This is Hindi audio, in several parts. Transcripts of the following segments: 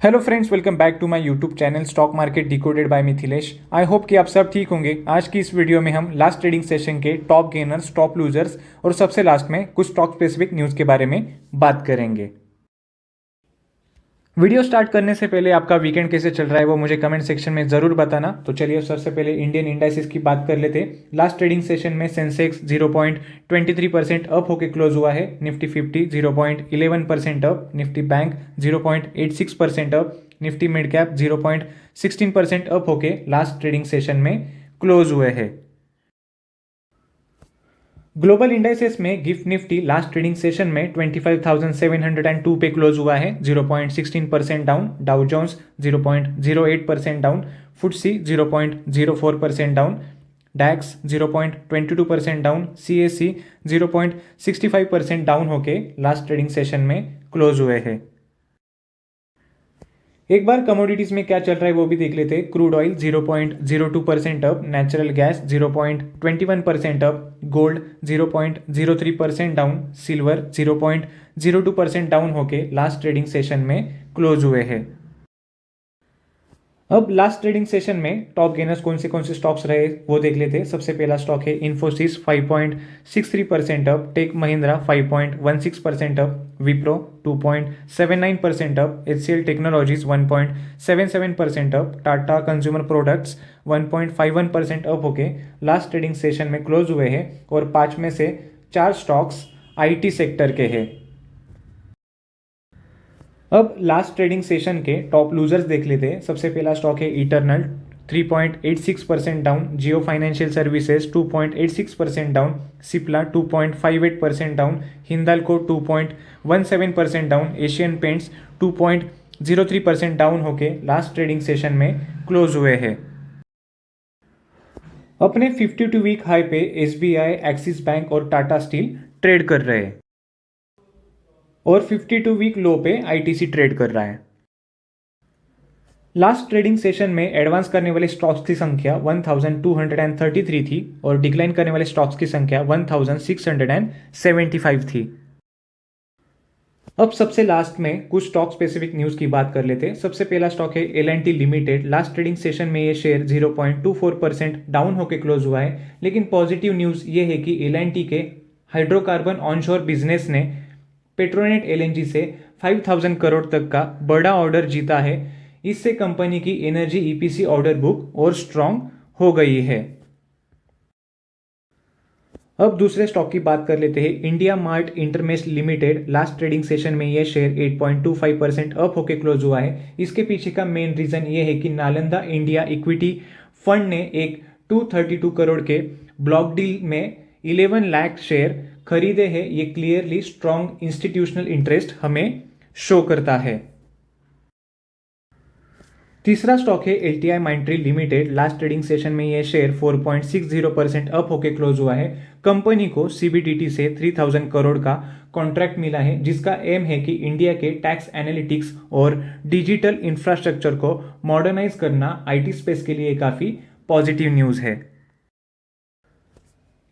Hello friends, welcome back to my YouTube channel stock market decoded by Mithilesh. I hope कि आप सब ठीक होंगे। आज की इस वीडियो में हम लास्ट ट्रेडिंग सेशन के टॉप गेनर्स, टॉप लूजर्स और सबसे लास्ट में कुछ स्टॉक स्पेसिफिक न्यूज़ के बारे में बात करेंगे। वीडियो स्टार्ट करने से पहले आपका वीकेंड कैसे चल रहा है वो मुझे कमेंट सेक्शन में ज़रूर बताना। तो चलिए सबसे पहले इंडियन इंडाइसेस की बात कर लेते हैं। लास्ट ट्रेडिंग सेशन में सेंसेक्स 0.23% अप होके क्लोज हुआ है। Nifty 50 0.11% up, Nifty bank 0.86% up, Nifty mid cap 0.16% up होके लास्ट ट्रेडिंग सेशन में क्लोज हुए हैं। ग्लोबल इंडाइसेस में gift Nifty last trading session में 25,702 पे क्लोज हुआ है, 0.16% down. Dow Jones 0.08% down, FTSE 0.04% down, DAX 0.22% down, CSC 0.65% down होके लास्ट ट्रेडिंग सेशन में क्लोज हुए हैं। एक बार कमोडिटीज में क्या चल रहा है वो भी देख लेते हैं। Crude oil 0.02% up, natural gas 0.21% up, gold 0.03% down, silver 0.02% down होके लास्ट ट्रेडिंग सेशन में क्लोज हुए हैं। अब लास्ट ट्रेडिंग सेशन में टॉप गेनर्स कौन से स्टॉक्स रहे वो देख लेते हैं। सबसे पहला स्टॉक है Infosys 5.63% up, tech Mahindra 5.16% up, Wipro 2.79% up, HCL technologies 1.77% up, Tata consumer products 1.51% up होके लास्ट ट्रेडिंग सेशन में क्लोज हुए हैं। और 5 में से 4 स्टॉक्स आईटी सेक्टर के हैं। अब लास्ट ट्रेडिंग सेशन के टॉप लूजर्स देख लेते हैं। सबसे पहला स्टॉक है Eternal 3.86% down, Jio financial services 2.86% down, Cipla 2.58% down, Hindalco 2.17% down, Asian Paints 2.03% down होके लास्ट ट्रेडिंग सेशन में क्लोज हुए हैं। अपने 52 वीक हाई पे एसबीआई, एक्सिस बैंक और टाटा स्टील ट्रेड कर रहे हैं और 52 वीक लो पे आईटीसी ट्रेड कर रहा है। लास्ट ट्रेडिंग सेशन में एडवांस करने वाले स्टॉक्स की संख्या 1233 थी और डिक्लाइन करने वाले स्टॉक्स की संख्या 1675 थी। अब सबसे लास्ट में कुछ स्टॉक स्पेसिफिक न्यूज की बात कर लेते हैं। सबसे पहला स्टॉक है L&T limited. Last trading session में ये शेयर 0.24% डाउन होकर क्लोज हुआ है, लेकिन पॉजिटिव न्यूज ये है कि एल&टी के हाइड्रोकार्बन ऑनशोर बिजनेस ने पेट्रोनेट एलएनजी से 5,000 करोड़ तक का बड़ा ऑर्डर जीता है। इससे कंपनी की एनर्जी ईपीसी ऑर्डर बुक और स्ट्रांग हो गई है। अब दूसरे स्टॉक की बात कर लेते हैं। India mart Intermesh limited. Last trading session में यह शेयर 8.25% अप होके क्लोज हुआ है। इसके पीछे का मेन रीजन ये है कि नालंदा इंडिया इक्विटी फंड ने एक 232 करोड़ के ब्लॉक डील में 11 लाख शेयर खरीदे हैं। ये क्लियरली स्ट्रॉन्ग इंस्टीट्यूशनल इंटरेस्ट हमें शो करता है। तीसरा स्टॉक है LTI माइंट्री limited. Last trading session में यह शेयर 4.60% अप होके क्लोज हुआ है। कंपनी को सीबीडीटी से 3,000 करोड़ का कॉन्ट्रैक्ट मिला है, जिसका एम है कि इंडिया के टैक्स एनालिटिक्स और डिजिटल इंफ्रास्ट्रक्चर को मॉडर्नाइज करना आईटी स्पेस के लिए काफी पॉजिटिव न्यूज है।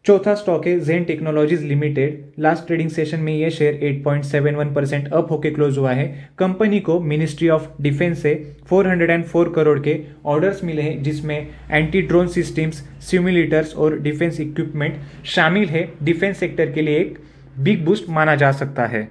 चौथा स्टॉक है Zen technologies limited. Last trading session में यह शेयर 8.71% अप होके क्लोज हुआ है। कंपनी को मिनिस्ट्री ऑफ डिफेंस से 404 करोड़ के ऑर्डर्स मिले हैं, जिसमें एंटी ड्रोन सिस्टम्स, सिम्युलेटर्स और डिफेंस इक्विपमेंट शामिल है। डिफेंस सेक्टर के लिए एक बिग बूस्ट माना जा सकता है।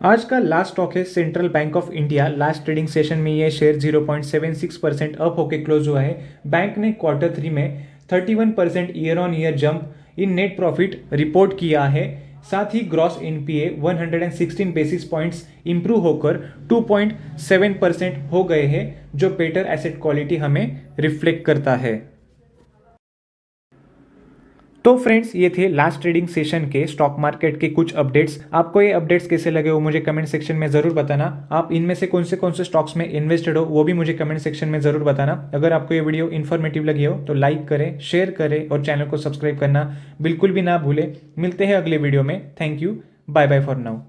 आज का लास्ट स्टॉक है central bank of India. Last trading session में यह शेयर 0.76% अप होके क्लोज हुआ है। बैंक ने Q3 में 31% year on year jump in net profit report किया है। साथ ही gross NPA 116 basis points improve होकर 2.7% हो गए हैं, जो बेटर एसेट क्वालिटी हमें रिफ्लेक्ट करता है। तो फ्रेंड्स, ये थे लास्ट ट्रेडिंग सेशन के स्टॉक मार्केट के कुछ अपडेट्स। आपको ये अपडेट्स कैसे लगे वो मुझे कमेंट सेक्शन में जरूर बताना। आप इनमें से कौन से स्टॉक्स में इन्वेस्टेड हो वो भी मुझे कमेंट सेक्शन में जरूर बताना। अगर आपको ये वीडियो इन्फॉर्मेटिव लगी हो तो लाइक करें, शेयर करें और चैनल को सब्सक्राइब करना बिल्कुल भी ना भूलें। मिलते हैं अगले वीडियो में। Thank you, bye bye for now.